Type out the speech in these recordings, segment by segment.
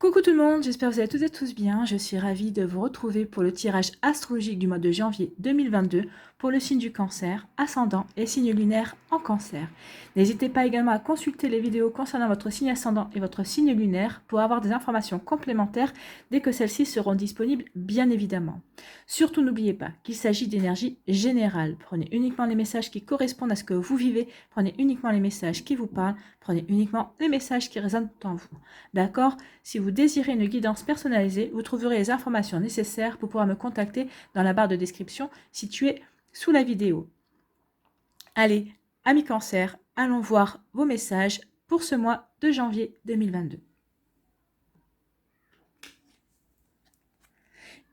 Coucou tout le monde, j'espère que vous allez toutes et tous bien. Je suis ravie de vous retrouver pour le tirage astrologique du mois de janvier 2022 pour le signe du cancer, ascendant et signe lunaire en cancer. N'hésitez pas également à consulter les vidéos concernant votre signe ascendant et votre signe lunaire pour avoir des informations complémentaires dès que celles-ci seront disponibles, bien évidemment. Surtout n'oubliez pas qu'il s'agit d'énergie générale. Prenez uniquement les messages qui correspondent à ce que vous vivez, prenez uniquement les messages qui vous parlent, prenez uniquement les messages qui résonnent en vous. D'accord ? Si vous désirez une guidance personnalisée, vous trouverez les informations nécessaires pour pouvoir me contacter dans la barre de description située sous la vidéo. Allez, amis cancer, allons voir vos messages pour ce mois de janvier 2022.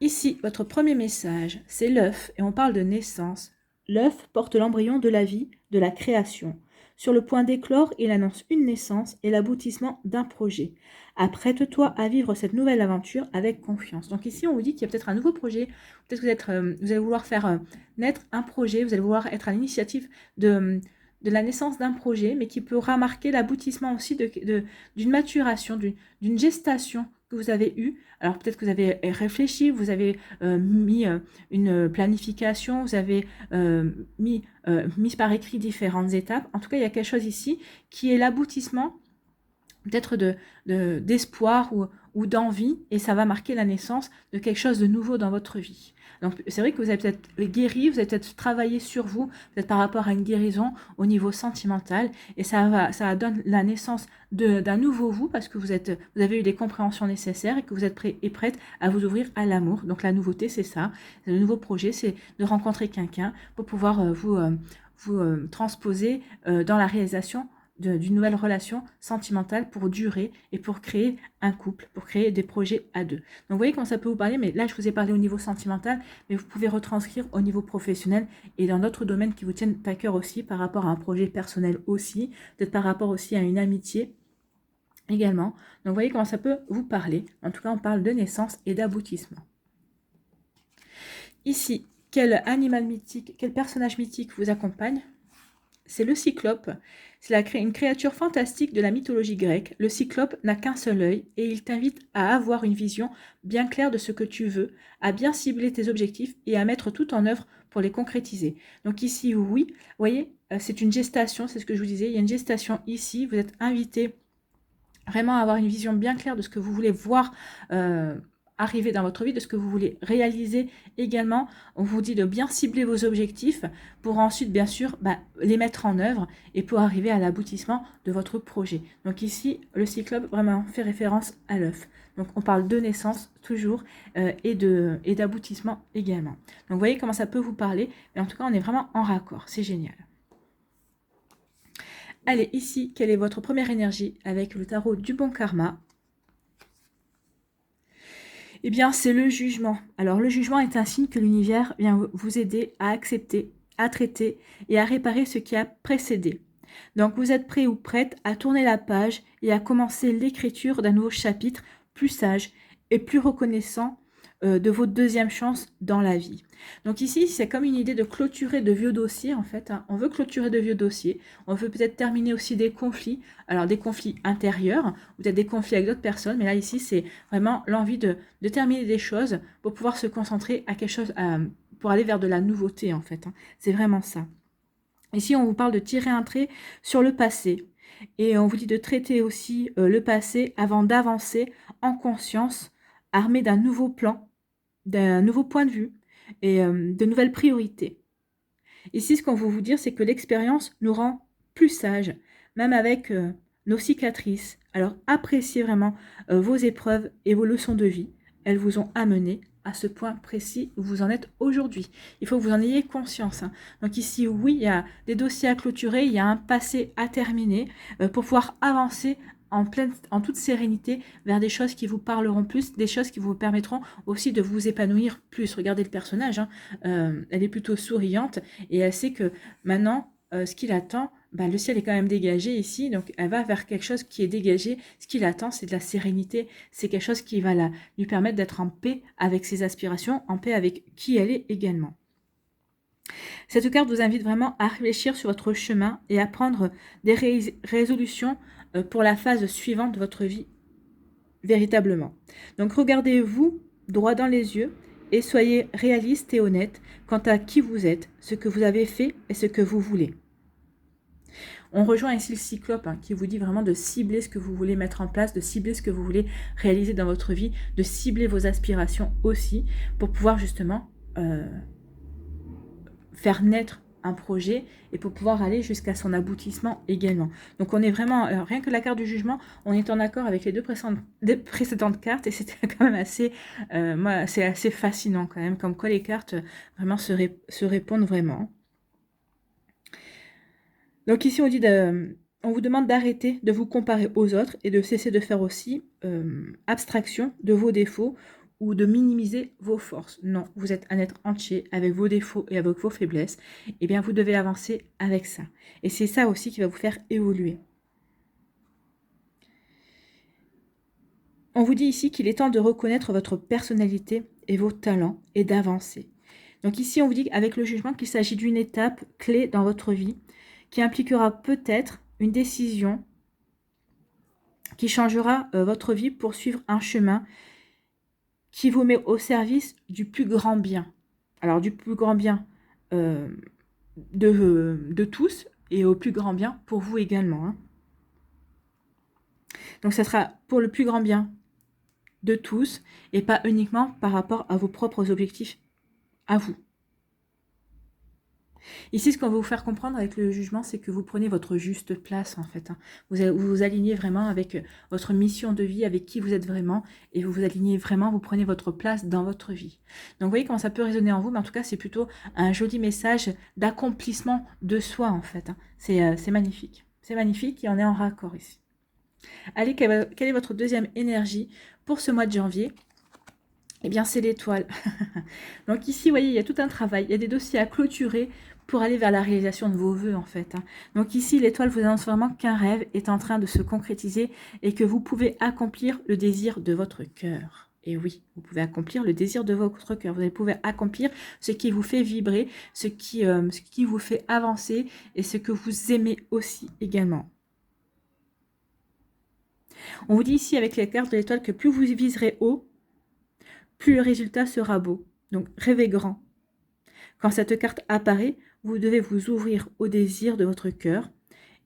Ici, votre premier message, c'est l'œuf et on parle de naissance. L'œuf porte l'embryon de la vie, de la création. Sur le point d'éclore, il annonce une naissance et l'aboutissement d'un projet. Apprête-toi à vivre cette nouvelle aventure avec confiance. Donc ici, on vous dit qu'il y a peut-être un nouveau projet. Peut-être que vous allez vouloir faire naître un projet, vous allez vouloir être à l'initiative de la naissance d'un projet, mais qui pourra marquer l'aboutissement aussi d'une maturation, d'une gestation que vous avez eue. Alors peut-être que vous avez réfléchi, vous avez mis une planification, vous avez mis par écrit différentes étapes. En tout cas, il y a quelque chose ici qui est l'aboutissement peut-être d'espoir ou d'envie, et ça va marquer la naissance de quelque chose de nouveau dans votre vie. Donc c'est vrai que vous avez peut-être guéri, vous avez peut-être travaillé sur vous, peut-être par rapport à une guérison au niveau sentimental, et ça donne la naissance d'un nouveau vous, parce que vous avez eu les compréhensions nécessaires et que vous êtes prêt et prête à vous ouvrir à l'amour. Donc la nouveauté, c'est ça. Le nouveau projet, c'est de rencontrer quelqu'un pour pouvoir vous transposer dans la réalisation d'une nouvelle relation sentimentale pour durer et pour créer un couple, pour créer des projets à deux. Donc vous voyez comment ça peut vous parler, mais là je vous ai parlé au niveau sentimental, mais vous pouvez retranscrire au niveau professionnel et dans d'autres domaines qui vous tiennent à cœur aussi, par rapport à un projet personnel aussi, peut-être par rapport aussi à une amitié également. Donc vous voyez comment ça peut vous parler. En tout cas, on parle de naissance et d'aboutissement. Ici, quel animal mythique, quel personnage mythique vous accompagne? C'est le cyclope. C'est une créature fantastique de la mythologie grecque. Le cyclope n'a qu'un seul œil et il t'invite à avoir une vision bien claire de ce que tu veux, à bien cibler tes objectifs et à mettre tout en œuvre pour les concrétiser. Donc ici, oui, vous voyez, c'est une gestation, c'est ce que je vous disais, il y a une gestation ici, vous êtes invité vraiment à avoir une vision bien claire de ce que vous voulez voir arriver dans votre vie, de ce que vous voulez réaliser également. On vous dit de bien cibler vos objectifs pour ensuite, bien sûr, les mettre en œuvre et pour arriver à l'aboutissement de votre projet. Donc ici, le cyclope vraiment fait référence à l'œuf. Donc on parle de naissance toujours et d'aboutissement également. Donc vous voyez comment ça peut vous parler, mais en tout cas, on est vraiment en raccord. C'est génial. Allez, ici, quelle est votre première énergie avec le tarot du bon karma? Eh bien, c'est le jugement. Alors, le jugement est un signe que l'univers vient vous aider à accepter, à traiter et à réparer ce qui a précédé. Donc, vous êtes prêt ou prête à tourner la page et à commencer l'écriture d'un nouveau chapitre plus sage et plus reconnaissant de votre deuxième chance dans la vie. Donc ici, c'est comme une idée de clôturer de vieux dossiers, en fait. On veut clôturer de vieux dossiers. On veut peut-être terminer aussi des conflits. Alors, des conflits intérieurs, ou peut-être des conflits avec d'autres personnes. Mais là, ici, c'est vraiment l'envie de terminer des choses pour pouvoir se concentrer à quelque chose, pour aller vers de la nouveauté, en fait. C'est vraiment ça. Ici, on vous parle de tirer un trait sur le passé. Et on vous dit de traiter aussi le passé avant d'avancer en conscience, armé d'un nouveau plan, d'un nouveau point de vue et de nouvelles priorités. Ici, ce qu'on veut vous dire, c'est que l'expérience nous rend plus sages, même avec nos cicatrices. Alors, appréciez vraiment vos épreuves et vos leçons de vie. Elles vous ont amené à ce point précis où vous en êtes aujourd'hui. Il faut que vous en ayez conscience. Donc ici, oui, il y a des dossiers à clôturer, il y a un passé à terminer pour pouvoir avancer en toute sérénité vers des choses qui vous parleront plus, des choses qui vous permettront aussi de vous épanouir plus. Regardez le personnage, elle est plutôt souriante et elle sait que maintenant, ce qu'il attend, le ciel est quand même dégagé ici, donc elle va vers quelque chose qui est dégagé. Ce qu'il attend, c'est de la sérénité, c'est quelque chose qui va lui permettre d'être en paix avec ses aspirations, en paix avec qui elle est également. Cette carte vous invite vraiment à réfléchir sur votre chemin et à prendre des résolutions pour la phase suivante de votre vie véritablement. Donc regardez-vous droit dans les yeux et soyez réaliste et honnête quant à qui vous êtes, ce que vous avez fait et ce que vous voulez. On rejoint ici le cyclope qui vous dit vraiment de cibler ce que vous voulez mettre en place, de cibler ce que vous voulez réaliser dans votre vie, de cibler vos aspirations aussi pour pouvoir justement faire naître un projet et pour pouvoir aller jusqu'à son aboutissement également. Donc on est vraiment, rien que la carte du jugement, on est en accord avec les deux précédentes cartes et c'était quand même assez, moi c'est assez fascinant quand même, comme quoi les cartes vraiment se répondent vraiment. Donc ici on vous demande d'arrêter de vous comparer aux autres et de cesser de faire aussi abstraction de vos défauts ou de minimiser vos forces. Non, vous êtes un être entier avec vos défauts et avec vos faiblesses. Eh bien, vous devez avancer avec ça. Et c'est ça aussi qui va vous faire évoluer. On vous dit ici qu'il est temps de reconnaître votre personnalité et vos talents et d'avancer. Donc ici, on vous dit avec le jugement qu'il s'agit d'une étape clé dans votre vie qui impliquera peut-être une décision qui changera votre vie pour suivre un chemin qui vous met au service du plus grand bien. Alors, du plus grand bien de tous et au plus grand bien pour vous également. Hein. Donc, ça sera pour le plus grand bien de tous et pas uniquement par rapport à vos propres objectifs à vous. Ici, ce qu'on va vous faire comprendre avec le jugement, c'est que vous prenez votre juste place, en fait. Hein. Vous vous alignez vraiment avec votre mission de vie, avec qui vous êtes vraiment, et vous vous alignez vraiment, vous prenez votre place dans votre vie. Donc, vous voyez comment ça peut résonner en vous, mais en tout cas, c'est plutôt un joli message d'accomplissement de soi, en fait. Hein. C'est magnifique. C'est magnifique et on est en raccord ici. Allez, quelle est votre deuxième énergie pour ce mois de janvier ? Eh bien, c'est l'étoile. Donc ici, vous voyez, il y a tout un travail. Il y a des dossiers à clôturer pour aller vers la réalisation de vos vœux, en fait. Hein. Donc ici, l'étoile vous annonce vraiment qu'un rêve est en train de se concrétiser et que vous pouvez accomplir le désir de votre cœur. Et oui, vous pouvez accomplir le désir de votre cœur. Vous pouvez accomplir ce qui vous fait vibrer, ce qui vous fait avancer et ce que vous aimez aussi également. On vous dit ici avec les cartes de l'étoile que plus vous viserez haut, plus le résultat sera beau. Donc, rêvez grand. Quand cette carte apparaît, vous devez vous ouvrir au désir de votre cœur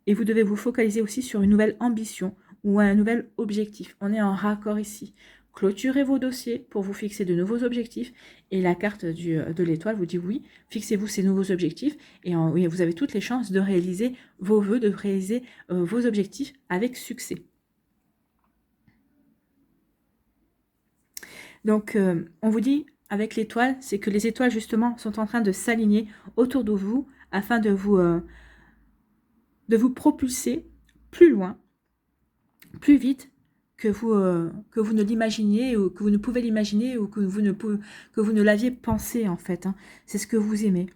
et vous devez vous focaliser aussi sur une nouvelle ambition ou un nouvel objectif. On est en raccord ici. Clôturez vos dossiers pour vous fixer de nouveaux objectifs et la carte de l'étoile vous dit oui, fixez-vous ces nouveaux objectifs et oui, vous avez toutes les chances de réaliser vos vœux, de réaliser vos objectifs avec succès. Donc, on vous dit, avec l'étoile, c'est que les étoiles, justement, sont en train de s'aligner autour de vous afin de vous propulser plus loin, plus vite que vous ne l'imaginez ou que vous ne pouvez l'imaginer ou que vous ne l'aviez pensé, en fait. Hein. C'est ce que vous aimez.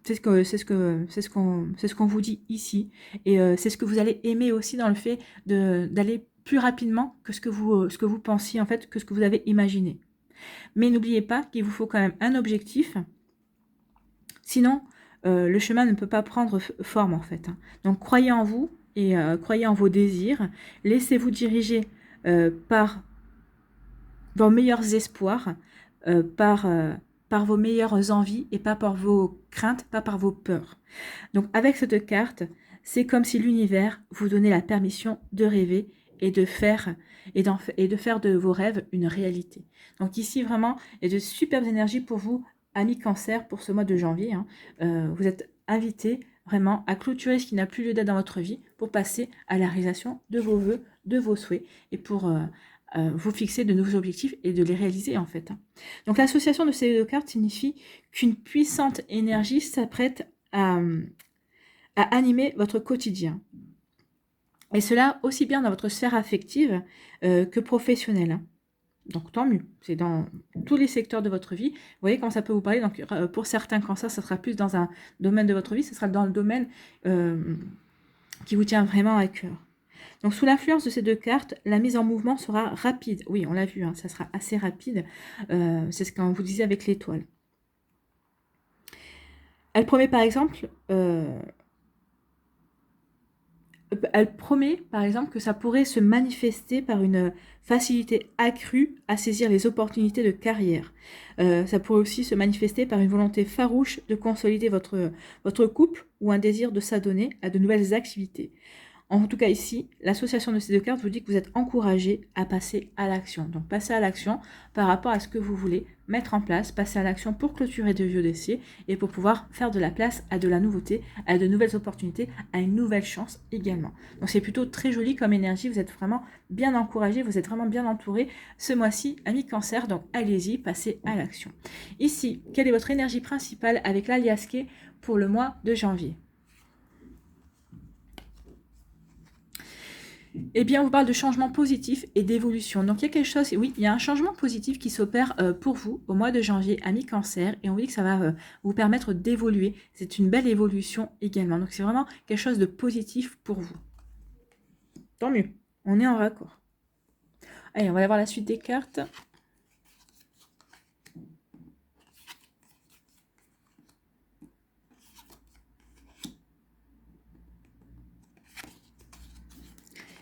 C'est ce qu'on vous dit ici. Et c'est ce que vous allez aimer aussi dans le fait d'aller plus rapidement que ce que vous pensiez, en fait, que ce que vous avez imaginé. Mais n'oubliez pas qu'il vous faut quand même un objectif. Sinon, le chemin ne peut pas prendre forme, en fait. Hein. Donc, croyez en vous et croyez en vos désirs. Laissez-vous diriger par vos meilleurs espoirs, par vos meilleures envies et pas par vos craintes, pas par vos peurs. Donc, avec cette carte, c'est comme si l'univers vous donnait la permission de rêver et de faire de vos rêves une réalité. Donc ici, vraiment, il y a de superbes énergies pour vous, amis Cancer, pour ce mois de janvier. Hein. Vous êtes invités vraiment à clôturer ce qui n'a plus lieu d'être dans votre vie pour passer à la réalisation de vos vœux, de vos souhaits et pour vous fixer de nouveaux objectifs et de les réaliser en fait. Hein. Donc l'association de ces deux cartes signifie qu'une puissante énergie s'apprête à animer votre quotidien. Et cela aussi bien dans votre sphère affective que professionnelle. Hein. Donc tant mieux, c'est dans tous les secteurs de votre vie. Vous voyez comment ça peut vous parler. Donc pour certains cancers, ça sera plus dans un domaine de votre vie, ce sera dans le domaine qui vous tient vraiment à cœur. Donc sous l'influence de ces deux cartes, la mise en mouvement sera rapide. Oui, on l'a vu, hein, ça sera assez rapide. C'est ce qu'on vous disait avec l'étoile. Elle promet par exemple elle promet, par exemple, que ça pourrait se manifester par une facilité accrue à saisir les opportunités de carrière. Ça pourrait aussi se manifester par une volonté farouche de consolider votre couple ou un désir de s'adonner à de nouvelles activités. En tout cas ici, l'association de ces deux cartes vous dit que vous êtes encouragé à passer à l'action. Donc passez à l'action par rapport à ce que vous voulez mettre en place, passer à l'action pour clôturer de vieux dossiers et pour pouvoir faire de la place à de la nouveauté, à de nouvelles opportunités, à une nouvelle chance également. Donc c'est plutôt très joli comme énergie, vous êtes vraiment bien encouragé, vous êtes vraiment bien entouré ce mois-ci, ami Cancer, donc allez-y, passez à l'action. Ici, quelle est votre énergie principale avec l'aliasqué pour le mois de janvier ? Eh bien, on vous parle de changement positif et d'évolution. Donc, il y a quelque chose, oui, il y a un changement positif qui s'opère pour vous au mois de janvier, ami Cancer, et on vous dit que ça va vous permettre d'évoluer. C'est une belle évolution également. Donc, c'est vraiment quelque chose de positif pour vous. Tant mieux, on est en raccord. Allez, on va aller voir la suite des cartes.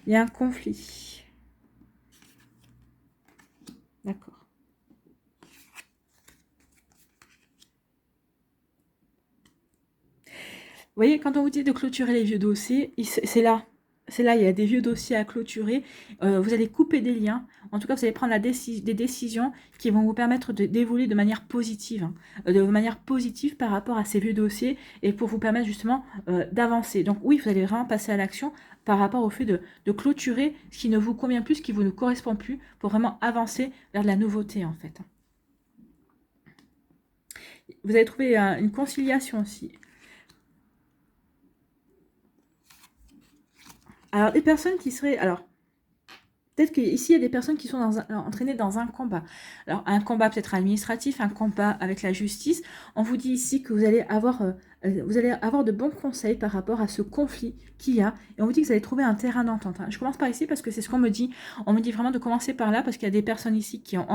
Il y a un conflit. D'accord. Vous voyez, quand on vous dit de clôturer les vieux dossiers, c'est là. C'est là, il y a des vieux dossiers à clôturer. Vous allez couper des liens. En tout cas, vous allez prendre des décisions qui vont vous permettre d'évoluer de manière positive. De manière positive par rapport à ces vieux dossiers et pour vous permettre justement d'avancer. Donc oui, vous allez vraiment passer à l'action par rapport au fait de clôturer ce qui ne vous convient plus, ce qui ne vous correspond plus, pour vraiment avancer vers de la nouveauté en fait. Vous allez trouver une conciliation aussi. Alors, des personnes qui seraient... Alors, peut-être qu'ici, il y a des personnes qui sont entraînées dans un combat. Alors, un combat peut-être administratif, un combat avec la justice. On vous dit ici que vous allez avoir de bons conseils par rapport à ce conflit qu'il y a. Et on vous dit que vous allez trouver un terrain d'entente. Je commence par ici parce que c'est ce qu'on me dit. On me dit vraiment de commencer par là parce qu'il y a des personnes ici qui ont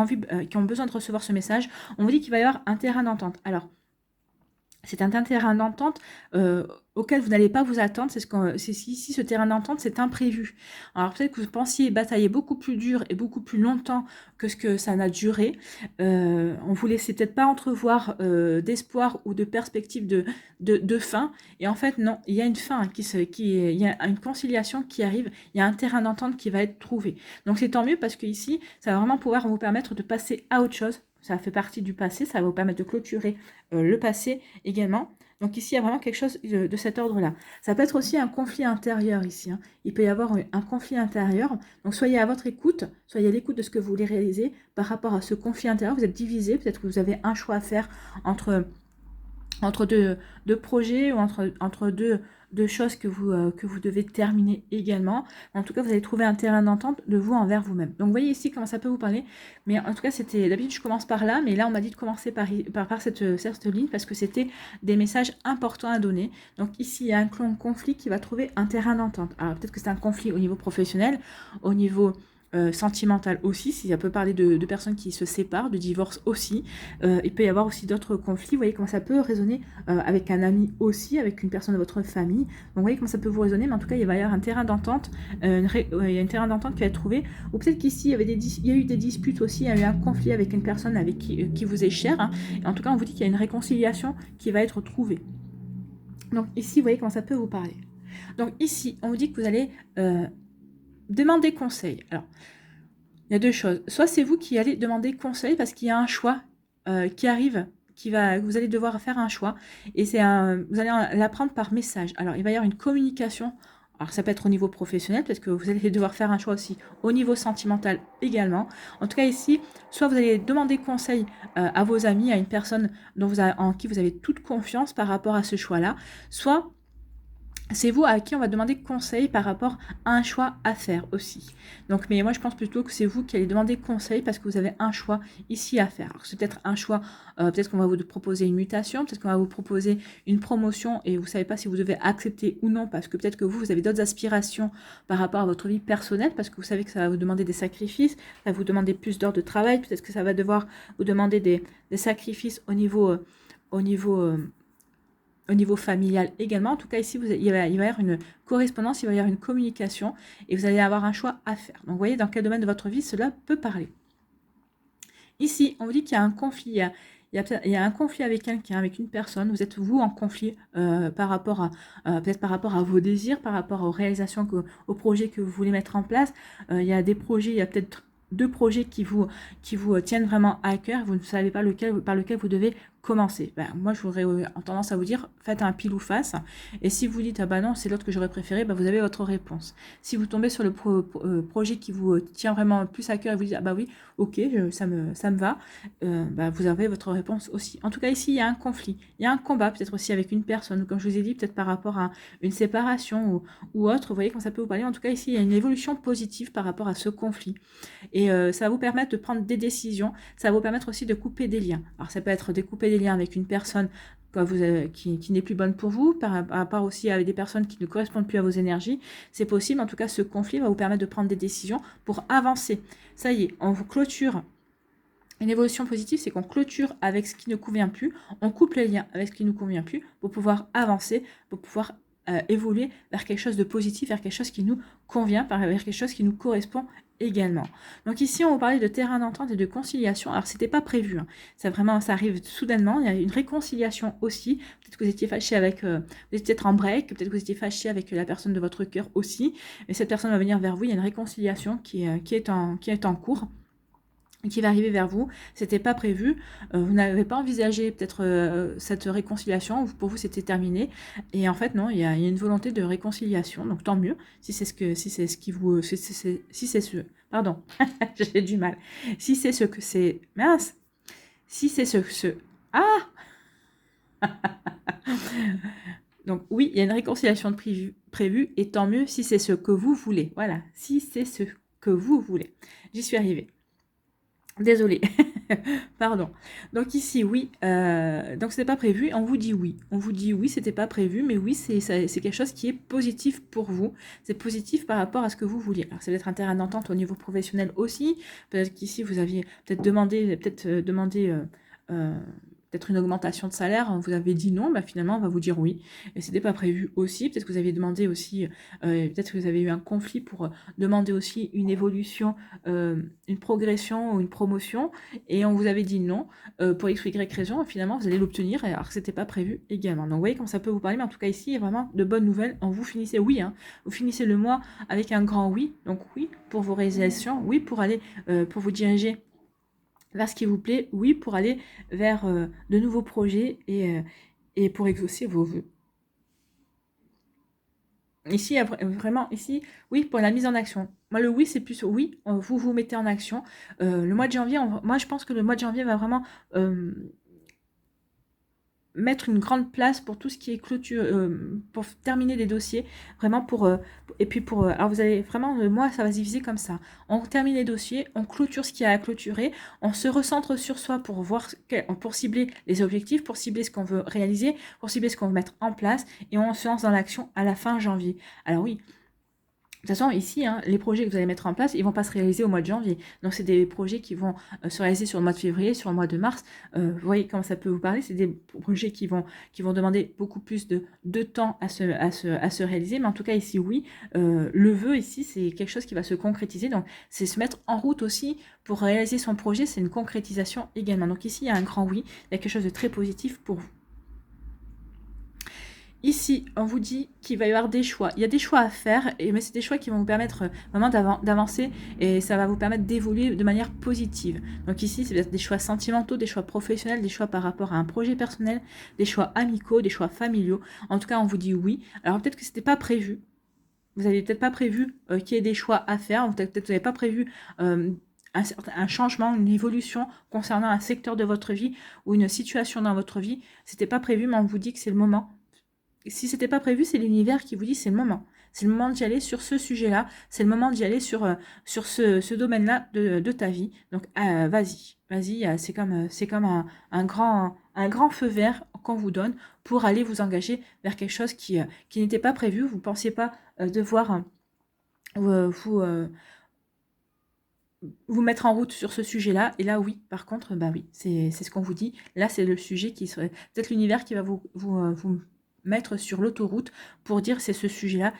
qui ont besoin de recevoir ce message. On vous dit qu'il va y avoir un terrain d'entente. Alors, c'est un terrain d'entente auquel vous n'allez pas vous attendre. C'est ici, ce terrain d'entente, c'est imprévu. Alors peut-être que vous pensiez batailler beaucoup plus dur et beaucoup plus longtemps que ce que ça n'a duré. On vous laissait peut-être pas entrevoir d'espoir ou de perspective de fin. Et en fait, non, il y a une fin, il y a une conciliation qui arrive. Il y a un terrain d'entente qui va être trouvé. Donc c'est tant mieux parce que ici, ça va vraiment pouvoir vous permettre de passer à autre chose. Ça fait partie du passé, ça va vous permettre de clôturer le passé également. Donc ici, il y a vraiment quelque chose de cet ordre-là. Ça peut être aussi un conflit intérieur ici. Il peut y avoir un conflit intérieur. Donc soyez à votre écoute, soyez à l'écoute de ce que vous voulez réaliser par rapport à ce conflit intérieur. Vous êtes divisé, peut-être que vous avez un choix à faire entre deux projets ou entre deux choses que vous devez terminer également. En tout cas, vous allez trouver un terrain d'entente de vous envers vous-même. Donc, vous voyez ici comment ça peut vous parler. Mais en tout cas, d'habitude, je commence par là, mais là, on m'a dit de commencer par cette ligne parce que c'était des messages importants à donner. Donc, ici, il y a un conflit qui va trouver un terrain d'entente. Alors, peut-être que c'est un conflit au niveau professionnel, au niveau sentimentale aussi, si ça peut parler de personnes qui se séparent, de divorce aussi. Il peut y avoir aussi d'autres conflits. Vous voyez comment ça peut résonner avec un ami aussi, avec une personne de votre famille. Donc vous voyez comment ça peut vous résonner, mais en tout cas il va y avoir un terrain d'entente, il y a un terrain d'entente qui va être trouvé. Ou peut-être qu'ici il y a eu des disputes aussi, il y a eu un conflit avec une personne avec qui vous est chère. Et en tout cas on vous dit qu'il y a une réconciliation qui va être trouvée. Donc ici vous voyez comment ça peut vous parler. Donc ici on vous dit que vous allez demander conseil. Alors, il y a deux choses. Soit c'est vous qui allez demander conseil parce qu'il y a un choix qui arrive, vous allez devoir faire un choix et vous allez l'apprendre par message. Alors, il va y avoir une communication. Alors, ça peut être au niveau professionnel, peut-être que vous allez devoir faire un choix aussi au niveau sentimental également. En tout cas, ici, soit vous allez demander conseil à vos amis, à une personne en qui vous avez toute confiance par rapport à ce choix-là, soit c'est vous à qui on va demander conseil par rapport à un choix à faire aussi. Donc, mais moi, je pense plutôt que c'est vous qui allez demander conseil parce que vous avez un choix ici à faire. Alors, c'est peut-être un choix, peut-être qu'on va vous proposer une mutation, peut-être qu'on va vous proposer une promotion et vous ne savez pas si vous devez accepter ou non parce que peut-être que vous avez d'autres aspirations par rapport à votre vie personnelle parce que vous savez que ça va vous demander des sacrifices, ça va vous demander plus d'heures de travail, peut-être que ça va devoir vous demander des sacrifices au niveau au niveau familial également. En tout cas, ici, il va y avoir une correspondance, il va y avoir une communication et vous allez avoir un choix à faire. Donc, vous voyez dans quel domaine de votre vie cela peut parler. Ici, on vous dit qu'il y a un conflit. Il y a un conflit avec quelqu'un, avec une personne. Vous êtes, vous, en conflit par rapport à, peut-être par rapport à vos désirs, par rapport aux réalisations, aux projets que vous voulez mettre en place. Il y a des projets, il y a peut-être deux projets qui vous tiennent vraiment à cœur. Vous ne savez pas par lequel vous devez commencer. Ben, moi, j'aurais tendance à vous dire, faites un pile ou face. Et si vous dites, ah bah non, c'est l'autre que j'aurais préféré, ben, vous avez votre réponse. Si vous tombez sur le projet qui vous tient vraiment plus à cœur et vous dites, ah bah oui, ok, ça me va, bah, vous avez votre réponse aussi. En tout cas, ici, il y a un conflit, il y a un combat, peut-être aussi avec une personne, ou comme je vous ai dit, peut-être par rapport à une séparation ou autre. Vous voyez quand ça peut vous parler. En tout cas, ici, il y a une évolution positive par rapport à ce conflit. Et ça va vous permettre de prendre des décisions, ça va vous permettre aussi de couper des liens. Alors, ça peut être de couper des liens avec une personne qui n'est plus bonne pour vous, par rapport aussi avec des personnes qui ne correspondent plus à vos énergies. C'est possible. En tout cas, ce conflit va vous permettre de prendre des décisions pour avancer. Ça y est, on vous clôture. Une évolution positive, c'est qu'on clôture avec ce qui ne convient plus, on coupe les liens avec ce qui ne nous convient plus pour pouvoir avancer, pour pouvoir évoluer vers quelque chose de positif, vers quelque chose qui nous convient, vers quelque chose qui nous correspond également. Donc ici, on va parler de terrain d'entente et de conciliation. Alors, c'était pas prévu, hein. Ça arrive soudainement. Il y a une réconciliation aussi. Peut-être que vous étiez fâché avec, vous étiez peut-être en break, peut-être que vous étiez fâché avec la personne de votre cœur aussi. Et cette personne va venir vers vous. Il y a une réconciliation qui est en cours, qui va arriver vers vous. C'était pas prévu, vous n'avez pas envisagé peut-être cette réconciliation, pour vous c'était terminé, et en fait non, il y a une volonté de réconciliation, donc tant mieux, si c'est ce qui vous, si c'est ce, pardon, j'ai du mal, si c'est ce que c'est, mince, si c'est ah donc oui, il y a une réconciliation prévue, et tant mieux si c'est ce que vous voulez, voilà, si c'est ce que vous voulez, j'y suis arrivée. Désolée, pardon. Donc ici, oui, donc c'était pas prévu, on vous dit oui. On vous dit oui, c'était pas prévu, mais oui, c'est quelque chose qui est positif pour vous. C'est positif par rapport à ce que vous vouliez. Alors, ça va être un terrain d'entente au niveau professionnel aussi. Peut-être qu'ici, vous aviez peut-être demandé, peut-être une augmentation de salaire, vous avez dit non, bah finalement on va vous dire oui. Et c'était pas prévu aussi. Peut-être que vous aviez demandé aussi, peut-être que vous avez eu un conflit pour demander aussi une évolution, une progression ou une promotion, et on vous avait dit non pour x ou y raison. Et finalement vous allez l'obtenir, alors que c'était pas prévu également. Donc vous voyez comment ça peut vous parler, mais en tout cas ici il y a vraiment de bonnes nouvelles. Vous finissez oui, hein, vous finissez le mois avec un grand oui. Donc oui pour vos réalisations, oui pour aller pour vous diriger vers ce qui vous plaît, oui, pour aller vers de nouveaux projets et pour exaucer vos vœux. Ici, vraiment, ici, oui, pour la mise en action. Moi, le oui, c'est plus oui, vous vous mettez en action. Le mois de janvier, moi, je pense que le mois de janvier va vraiment mettre une grande place pour tout ce qui est clôture, pour terminer des dossiers, vraiment et puis alors vous allez vraiment, moi ça va se diviser comme ça, on termine les dossiers, on clôture ce qu'il y a à clôturer, on se recentre sur soi pour voir, pour cibler les objectifs, pour cibler ce qu'on veut réaliser, pour cibler ce qu'on veut mettre en place, et on se lance dans l'action à la fin janvier. Alors oui, de toute façon, ici, hein, les projets que vous allez mettre en place, ils ne vont pas se réaliser au mois de janvier. Donc, c'est des projets qui vont se réaliser sur le mois de février, sur le mois de mars. Vous voyez comment ça peut vous parler. C'est des projets qui vont demander beaucoup plus de temps à se réaliser. Mais en tout cas, ici, oui, le vœu, ici, c'est quelque chose qui va se concrétiser. Donc, c'est se mettre en route aussi pour réaliser son projet. C'est une concrétisation également. Donc, ici, il y a un grand oui. Il y a quelque chose de très positif pour vous. Ici, on vous dit qu'il va y avoir des choix. Il y a des choix à faire, mais c'est des choix qui vont vous permettre vraiment d'avancer et ça va vous permettre d'évoluer de manière positive. Donc ici, c'est peut-être des choix sentimentaux, des choix professionnels, des choix par rapport à un projet personnel, des choix amicaux, des choix familiaux. En tout cas, on vous dit oui. Alors peut-être que c'était pas prévu. Vous n'avez peut-être pas prévu qu'il y ait des choix à faire. Peut-être que vous n'avez pas prévu un changement, une évolution concernant un secteur de votre vie ou une situation dans votre vie. C'était pas prévu, mais on vous dit que c'est le moment. Si c'était pas prévu, c'est l'univers qui vous dit c'est le moment. C'est le moment d'y aller sur ce sujet-là. C'est le moment d'y aller sur ce domaine-là de ta vie. Donc vas-y, c'est comme un grand feu vert qu'on vous donne pour aller vous engager vers quelque chose qui n'était pas prévu. Vous ne pensiez pas devoir vous mettre en route sur ce sujet-là. Et là, oui, par contre, bah oui, c'est ce qu'on vous dit. Là, c'est le sujet qui serait peut-être l'univers qui va vous mettre sur l'autoroute pour dire c'est ce sujet-là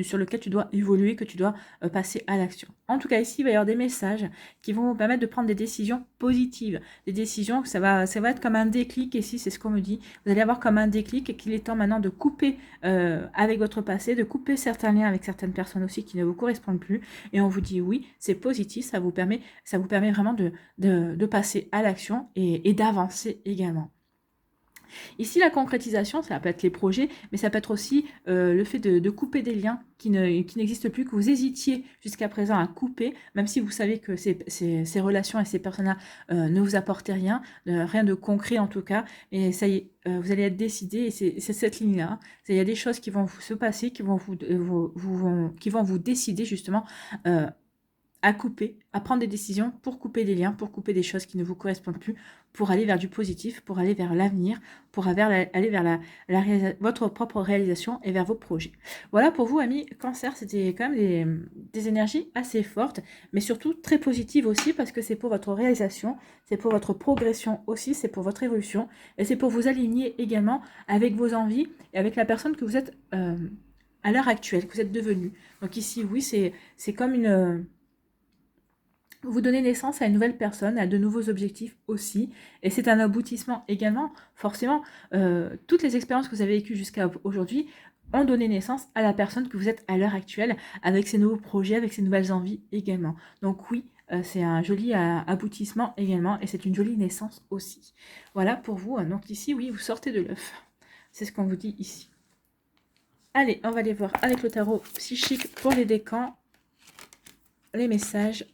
sur lequel tu dois évoluer, que tu dois passer à l'action. En tout cas, ici, il va y avoir des messages qui vont vous permettre de prendre des décisions positives, des décisions, ça va être comme un déclic, ici, c'est ce qu'on me dit. Vous allez avoir comme un déclic et qu'il est temps maintenant de couper avec votre passé, de couper certains liens avec certaines personnes aussi qui ne vous correspondent plus. Et on vous dit oui, c'est positif, ça vous permet vraiment de passer à l'action et d'avancer également. Ici, la concrétisation, ça peut être les projets, mais ça peut être aussi le fait de couper des liens qui n'existent plus, que vous hésitiez jusqu'à présent à couper, même si vous savez que ces relations et ces personnes-là ne vous apportaient rien, rien de concret en tout cas, et ça y est, vous allez être décidé, et c'est cette ligne-là. Il y a des choses qui vont se passer, qui vont vous décider justement à couper, à prendre des décisions pour couper des liens, pour couper des choses qui ne vous correspondent plus, pour aller vers du positif, pour aller vers l'avenir, pour aller vers votre propre réalisation et vers vos projets. Voilà pour vous, amis Cancer, c'était quand même des énergies assez fortes, mais surtout très positives aussi, parce que c'est pour votre réalisation, c'est pour votre progression aussi, c'est pour votre évolution, et c'est pour vous aligner également avec vos envies et avec la personne que vous êtes à l'heure actuelle, que vous êtes devenu. Donc ici, oui, c'est comme vous donnez naissance à une nouvelle personne, à de nouveaux objectifs aussi, et c'est un aboutissement également. Forcément, toutes les expériences que vous avez vécues jusqu'à aujourd'hui ont donné naissance à la personne que vous êtes à l'heure actuelle, avec ses nouveaux projets, avec ses nouvelles envies également. Donc oui, c'est un joli aboutissement également, et c'est une jolie naissance aussi. Voilà pour vous. Donc ici, oui, vous sortez de l'œuf. C'est ce qu'on vous dit ici. Allez, on va aller voir avec le tarot psychique pour les décans, les messages.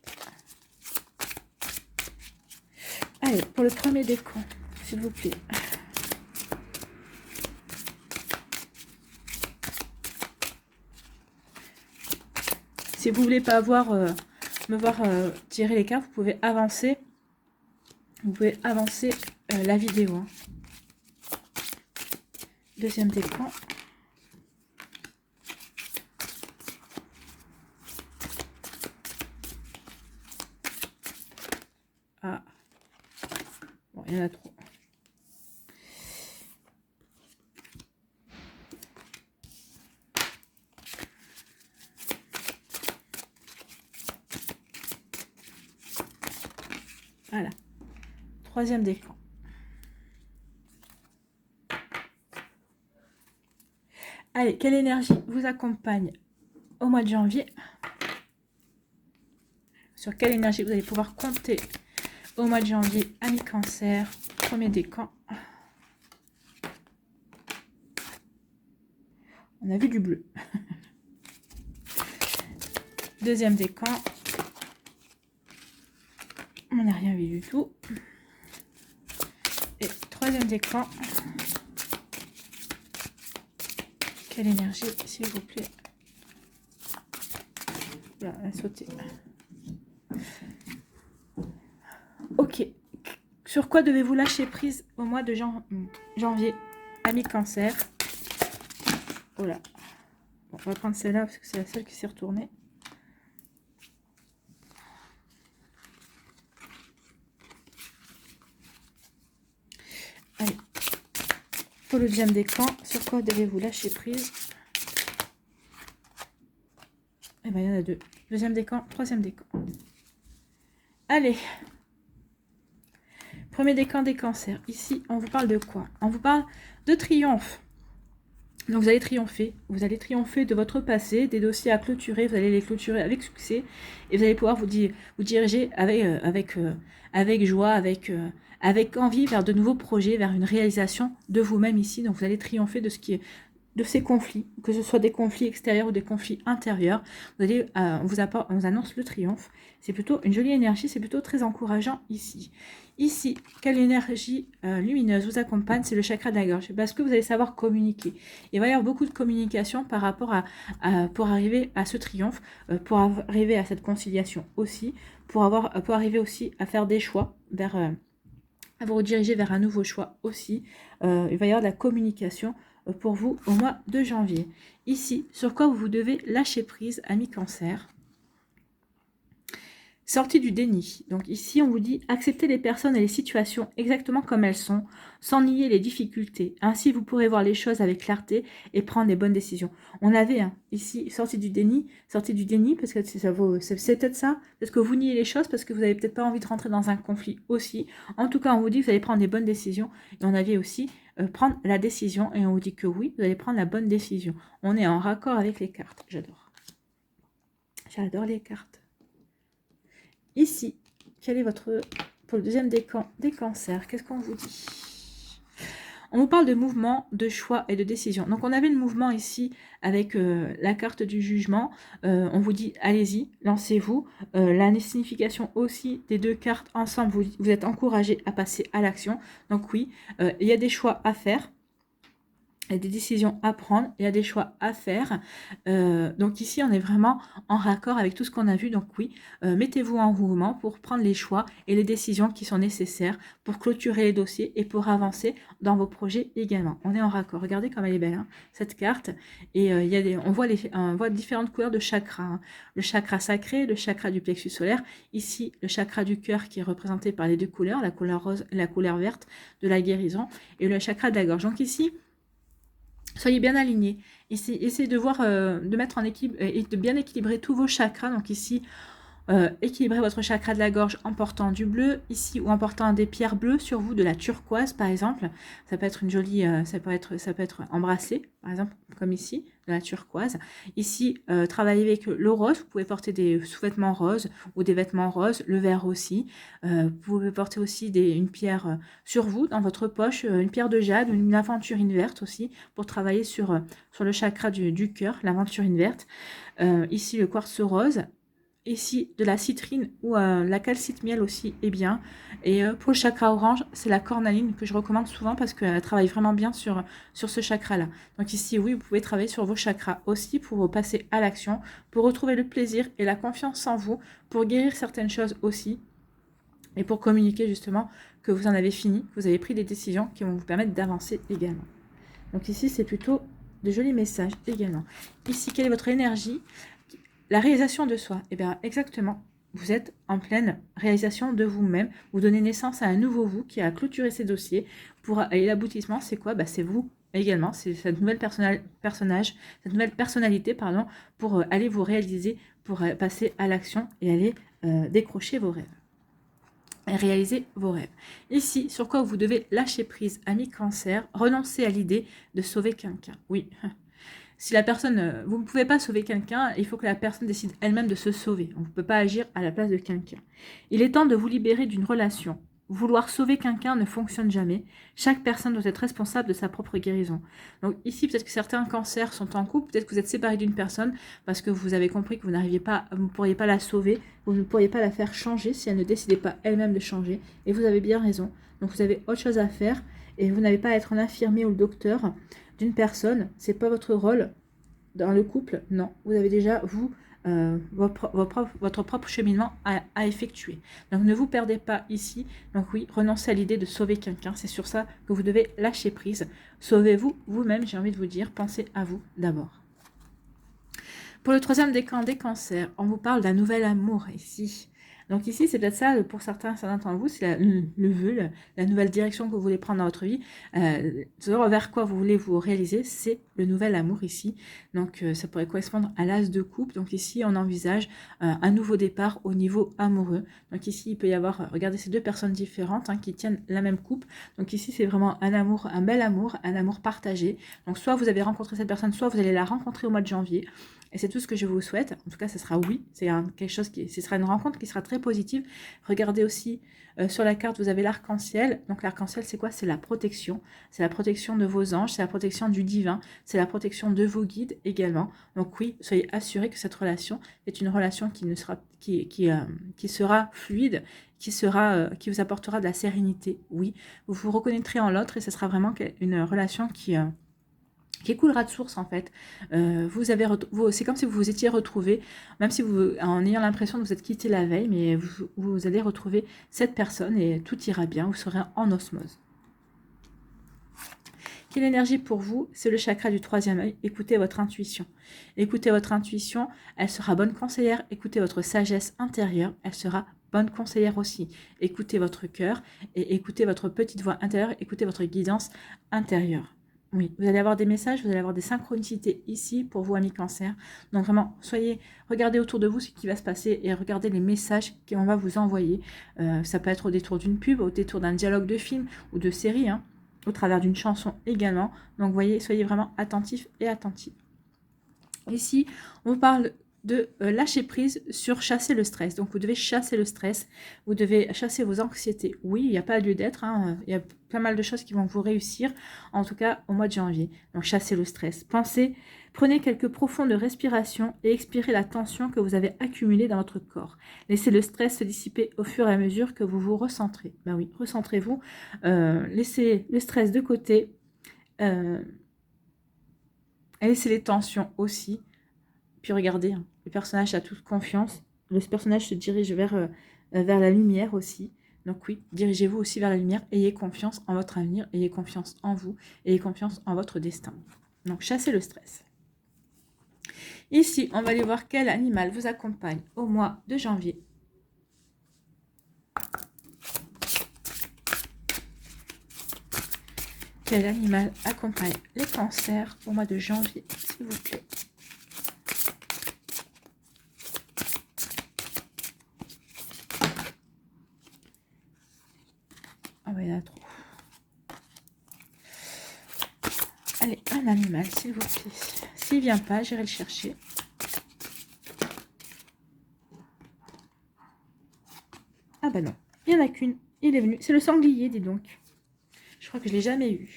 Allez, pour le premier décan, s'il vous plaît. Si vous voulez pas me voir tirer les cartes, vous pouvez avancer. Vous pouvez avancer la vidéo. Hein. Deuxième décan. Ah. Bon, il y en a trop. Voilà. Troisième décan. Allez, quelle énergie vous accompagne au mois de janvier? Sur quelle énergie vous allez pouvoir compter au mois de janvier, amis Cancer? Premier décan. On a vu du bleu. Deuxième décan. On n'a rien vu du tout. Et troisième décan. Quelle énergie, s'il vous plaît? Là, elle a sauté. Ok. Sur quoi devez-vous lâcher prise au mois de janvier, amis Cancer? Oh là. Bon, on va prendre celle-là parce que c'est la seule qui s'est retournée. Allez. Pour le deuxième décan, sur quoi devez-vous lâcher prise? Eh bien, il y en a deux. Deuxième décan, troisième décan. Allez. Premier décan des cancers. Ici, on vous parle de quoi? On vous parle de triomphe. Donc, vous allez triompher. Vous allez triompher de votre passé, des dossiers à clôturer. Vous allez les clôturer avec succès. Et vous allez pouvoir vous diriger avec joie, avec envie vers de nouveaux projets, vers une réalisation de vous-même ici. Donc, vous allez triompher de ce qui est de ces conflits, que ce soit des conflits extérieurs ou des conflits intérieurs. Vous allez, on vous annonce le triomphe. C'est plutôt une jolie énergie, c'est plutôt très encourageant ici. Ici, quelle énergie lumineuse vous accompagne? C'est le chakra de la gorge, parce que vous allez savoir communiquer. Il va y avoir beaucoup de communication par rapport pour arriver à ce triomphe, pour arriver à cette conciliation aussi, pour arriver aussi à faire des choix, à vous rediriger vers un nouveau choix aussi. Il va y avoir de la communication pour vous au mois de janvier. Ici, sur quoi vous devez lâcher prise, amis Cancer? Sortie du déni. Donc ici, on vous dit acceptez les personnes et les situations exactement comme elles sont, sans nier les difficultés. Ainsi, vous pourrez voir les choses avec clarté et prendre les bonnes décisions. On avait ici sortie du déni, parce que c'est peut-être ça, parce que vous niez les choses, parce que vous n'avez peut-être pas envie de rentrer dans un conflit aussi. En tout cas, on vous dit que vous allez prendre les bonnes décisions. Et on avait aussi prendre la décision, et on vous dit que oui, vous allez prendre la bonne décision. On est en raccord avec les cartes. J'adore. J'adore les cartes. Ici, quel est votre... Pour le deuxième décan des cancers, qu'est-ce qu'on vous dit? On vous parle de mouvement, de choix et de décision. Donc, on avait le mouvement ici avec la carte du jugement. On vous dit, allez-y, lancez-vous. La signification aussi des deux cartes ensemble, vous êtes encouragé à passer à l'action. Donc, oui, il y a des choix à faire. Il y a des décisions à prendre, il y a des choix à faire. Donc ici, on est vraiment en raccord avec tout ce qu'on a vu. Donc oui, mettez-vous en mouvement pour prendre les choix et les décisions qui sont nécessaires pour clôturer les dossiers et pour avancer dans vos projets également. On est en raccord. Regardez comme elle est belle, hein, cette carte. Et on voit différentes couleurs de chakras. Hein. Le chakra sacré, le chakra du plexus solaire. Ici, le chakra du cœur qui est représenté par les deux couleurs, la couleur rose et la couleur verte de la guérison. Et le chakra de la gorge. Donc ici, soyez bien alignés. Essayez de voir, de mettre en équilibre et de bien équilibrer tous vos chakras. Donc ici, équilibrez votre chakra de la gorge en portant du bleu ici ou en portant des pierres bleues sur vous, de la turquoise par exemple. Ça peut être une jolie, ça peut être embrassé par exemple comme ici, de la turquoise. Ici, travaillez avec le rose. Vous pouvez porter des sous-vêtements roses ou des vêtements roses, le vert aussi. Vous pouvez porter aussi une pierre sur vous, dans votre poche, une pierre de jade ou une aventurine verte aussi pour travailler sur le chakra du cœur, l'aventurine verte. Ici, le quartz rose. Ici, de la citrine ou la calcite miel aussi est bien. Et pour le chakra orange, c'est la cornaline que je recommande souvent parce qu'elle travaille vraiment bien sur ce chakra-là. Donc ici, oui, vous pouvez travailler sur vos chakras aussi pour passer à l'action, pour retrouver le plaisir et la confiance en vous, pour guérir certaines choses aussi. Et pour communiquer justement que vous en avez fini, que vous avez pris des décisions qui vont vous permettre d'avancer également. Donc ici, c'est plutôt de jolis messages également. Ici, quelle est votre énergie ? La réalisation de soi, eh bien exactement, vous êtes en pleine réalisation de vous-même, vous donnez naissance à un nouveau vous qui a clôturé ses dossiers, et l'aboutissement c'est quoi? C'est vous également, c'est cette nouvelle cette nouvelle personnalité, pardon, pour aller vous réaliser, pour passer à l'action et aller décrocher vos rêves, et réaliser vos rêves. Ici, sur quoi vous devez lâcher prise, ami cancer, renoncer à l'idée de sauver quelqu'un, oui. Si la personne, vous ne pouvez pas sauver quelqu'un, il faut que la personne décide elle-même de se sauver. On ne peut pas agir à la place de quelqu'un. Il est temps de vous libérer d'une relation. Vouloir sauver quelqu'un ne fonctionne jamais. Chaque personne doit être responsable de sa propre guérison. Donc ici, peut-être que certains cancers sont en couple, peut-être que vous êtes séparés d'une personne parce que vous avez compris que vous ne pourriez pas la sauver, vous ne pourriez pas la faire changer si elle ne décidait pas elle-même de changer. Et vous avez bien raison. Donc vous avez autre chose à faire et vous n'avez pas à être l'infirmier ou le docteur d'une personne, c'est pas votre rôle dans le couple, non. Vous avez déjà, vous, votre propre cheminement à effectuer. Donc ne vous perdez pas ici. Donc oui, renoncez à l'idée de sauver quelqu'un. C'est sur ça que vous devez lâcher prise. Sauvez-vous vous-même, j'ai envie de vous dire. Pensez à vous d'abord. Pour le troisième décan des cancers, on vous parle d'un nouvel amour ici. Donc ici, c'est peut-être ça, pour certains d'entre vous, c'est le vœu, la nouvelle direction que vous voulez prendre dans votre vie, vers quoi vous voulez vous réaliser, c'est le nouvel amour ici. Donc ça pourrait correspondre à l'as de coupe. Donc ici, on envisage un nouveau départ au niveau amoureux. Donc ici, il peut y avoir, regardez, ces deux personnes différentes qui tiennent la même coupe. Donc ici, c'est vraiment un amour, un bel amour, un amour partagé. Donc soit vous avez rencontré cette personne, soit vous allez la rencontrer au mois de janvier. Et c'est tout ce que je vous souhaite. En tout cas, ce sera oui. C'est quelque chose ce sera une rencontre qui sera très positive. Regardez aussi sur la carte, vous avez l'arc-en-ciel. Donc l'arc-en-ciel, c'est quoi? C'est la protection. C'est la protection de vos anges, c'est la protection du divin, c'est la protection de vos guides également. Donc oui, soyez assurés que cette relation est une relation qui sera fluide, qui vous apportera de la sérénité. Oui, vous vous reconnaîtrez en l'autre et ce sera vraiment une relation qui coulera de source en fait. C'est comme si vous vous étiez retrouvés, même si en ayant l'impression de vous être quitté la veille, mais vous allez retrouver cette personne et tout ira bien, vous serez en osmose. qui est l'énergie pour vous? C'est le chakra du troisième œil. Écoutez votre intuition. Écoutez votre intuition, elle sera bonne conseillère. Écoutez votre sagesse intérieure, elle sera bonne conseillère aussi. Écoutez votre cœur et écoutez votre petite voix intérieure. Écoutez votre guidance intérieure. Oui, vous allez avoir des messages, vous allez avoir des synchronicités ici pour vous, amis cancer. Donc vraiment, regardez autour de vous ce qui va se passer et regardez les messages qu'on va vous envoyer. Ça peut être au détour d'une pub, au détour d'un dialogue de film ou de série, hein, au travers d'une chanson également. Donc voyez, soyez vraiment attentifs et attentives. Ici, on vous parle de lâcher prise sur chasser le stress. Donc, vous devez chasser le stress, vous devez chasser vos anxiétés. Oui, il n'y a pas lieu d'être, hein. Il y a pas mal de choses qui vont vous réussir, en tout cas au mois de janvier. Donc, chassez le stress. Pensez, prenez quelques profondes respirations et expirez la tension que vous avez accumulée dans votre corps. Laissez le stress se dissiper au fur et à mesure que vous vous recentrez. Ben oui, recentrez-vous, laissez le stress de côté, laissez les tensions aussi. Puis regardez, hein, le personnage a toute confiance. Le personnage se dirige vers la lumière aussi. Donc oui, dirigez-vous aussi vers la lumière. Ayez confiance en votre avenir. Ayez confiance en vous. Ayez confiance en votre destin. Donc chassez le stress. Ici, on va aller voir quel animal vous accompagne au mois de janvier. Quel animal accompagne les cancers au mois de janvier, s'il vous plaît? Ah ouais, il y en a trop. Allez, un animal, s'il vous plaît. S'il ne vient pas, j'irai le chercher. Ah bah non, il n'y en a qu'une. Il est venu. C'est le sanglier, dis donc. Je crois que je ne l'ai jamais eu.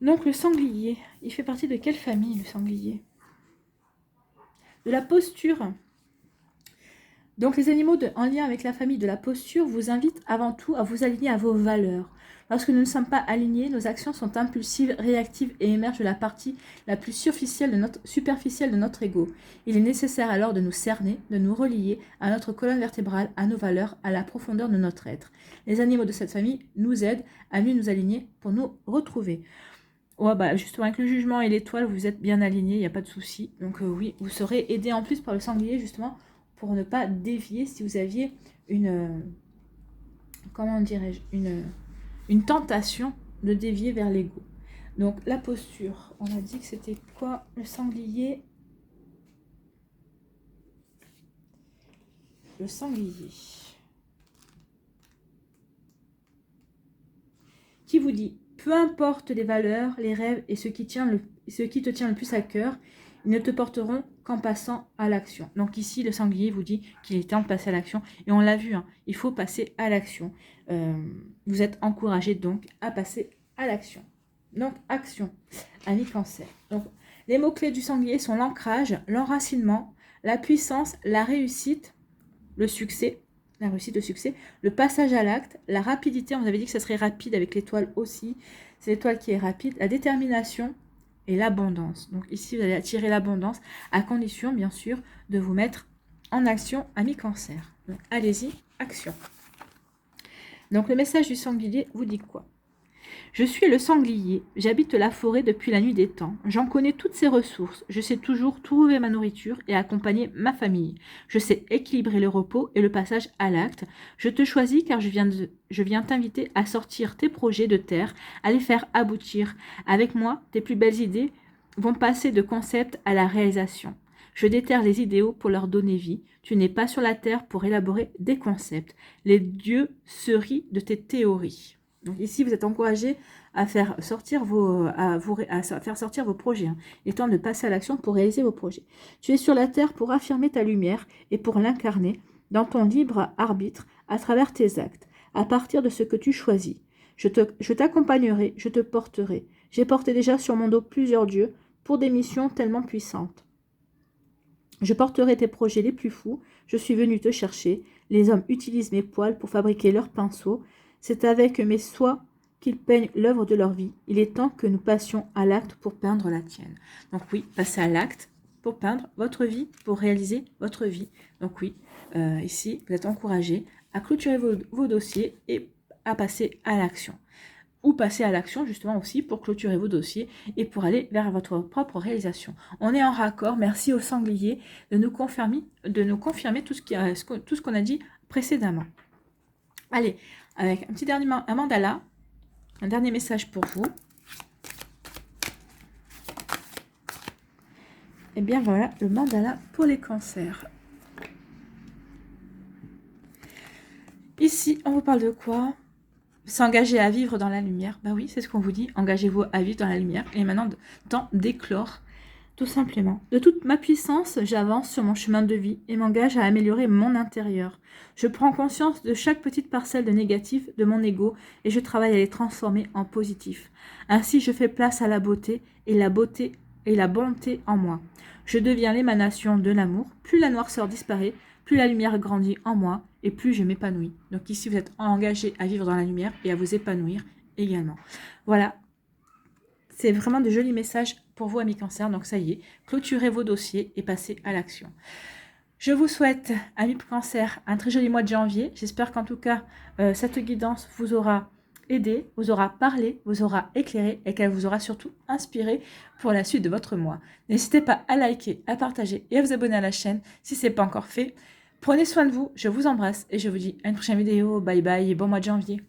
Donc le sanglier, il fait partie de quelle famille, le sanglier? De la posture. Donc les animaux en lien avec la famille de la posture vous invitent avant tout à vous aligner à vos valeurs. Lorsque nous ne sommes pas alignés, nos actions sont impulsives, réactives et émergent de la partie la plus superficielle de notre ego. Il est nécessaire alors de nous cerner, de nous relier à notre colonne vertébrale, à nos valeurs, à la profondeur de notre être. Les animaux de cette famille nous aident à mieux nous aligner pour nous retrouver. Ouais, bah justement, avec le jugement et l'étoile, vous êtes bien alignés, il n'y a pas de souci. Donc oui, vous serez aidé en plus par le sanglier, justement, pour ne pas dévier si vous aviez comment dirais-je, une tentation de dévier vers l'ego. Donc la posture, on a dit que c'était quoi le sanglier? Le sanglier. Qui vous dit, peu importe les valeurs, les rêves et ce qui te tient le plus à cœur, ils ne te porteront qu'en passant à l'action. Donc ici, le sanglier vous dit qu'il est temps de passer à l'action. Et on l'a vu, hein, il faut passer à l'action. Vous êtes encouragé donc à passer à l'action. Donc action, amis cancer. Donc les mots-clés du sanglier sont l'ancrage, l'enracinement, la puissance, la réussite, le succès, la réussite, le succès, le passage à l'acte, la rapidité, on avait dit que ça serait rapide avec l'étoile aussi, c'est l'étoile qui est rapide, la détermination et l'abondance. Donc ici, vous allez attirer l'abondance à condition, bien sûr, de vous mettre en action, amis cancer. Donc allez-y, action. Donc le message du sanglier vous dit quoi? Je suis le sanglier, j'habite la forêt depuis la nuit des temps. J'en connais toutes ses ressources. Je sais toujours trouver ma nourriture et accompagner ma famille. Je sais équilibrer le repos et le passage à l'acte. Je te choisis car je viens t'inviter à sortir tes projets de terre, à les faire aboutir. Avec moi, tes plus belles idées vont passer de concept à la réalisation. Je déterre les idéaux pour leur donner vie. Tu n'es pas sur la terre pour élaborer des concepts. Les dieux se rient de tes théories. Donc ici, vous êtes encouragé à faire sortir vos projets. Il est temps de passer à l'action pour réaliser vos projets. Tu es sur la terre pour affirmer ta lumière et pour l'incarner dans ton libre arbitre à travers tes actes, à partir de ce que tu choisis. Je t'accompagnerai, je te porterai. J'ai porté déjà sur mon dos plusieurs dieux pour des missions tellement puissantes. Je porterai tes projets les plus fous. Je suis venu te chercher. Les hommes utilisent mes poils pour fabriquer leurs pinceaux. C'est avec mes soies qu'ils peignent l'œuvre de leur vie. Il est temps que nous passions à l'acte pour peindre la tienne. Donc oui, passez à l'acte pour peindre votre vie, pour réaliser votre vie. Donc oui, ici, vous êtes encouragé à clôturer vos dossiers et à passer à l'action. ou passer à l'action justement aussi pour clôturer vos dossiers et pour aller vers votre propre réalisation. On est en raccord. Merci au sanglier de nous confirmer tout ce qu'on a dit précédemment. Allez, avec un petit dernier mandala, un dernier message pour vous. Et bien voilà, le mandala pour les cancers. Ici, on vous parle de quoi? S'engager à vivre dans la lumière. Bah oui, c'est ce qu'on vous dit. Engagez-vous à vivre dans la lumière. Et maintenant, temps d'éclore, tout simplement. De toute ma puissance, j'avance sur mon chemin de vie et m'engage à améliorer mon intérieur. Je prends conscience de chaque petite parcelle de négatif de mon ego et je travaille à les transformer en positif. Ainsi, je fais place à la beauté et la bonté en moi. Je deviens l'émanation de l'amour. Plus la noirceur disparaît, plus la lumière grandit en moi et plus je m'épanouis. Donc ici, vous êtes engagé à vivre dans la lumière et à vous épanouir également. Voilà, c'est vraiment de jolis messages pour vous, amis cancer. Donc ça y est, clôturez vos dossiers et passez à l'action. Je vous souhaite, amis cancer, un très joli mois de janvier. J'espère qu'en tout cas, cette guidance vous aura aidé, vous aura parlé, vous aura éclairé et qu'elle vous aura surtout inspiré pour la suite de votre mois. N'hésitez pas à liker, à partager et à vous abonner à la chaîne si ce n'est pas encore fait. Prenez soin de vous, je vous embrasse et je vous dis à une prochaine vidéo. Bye bye et bon mois de janvier.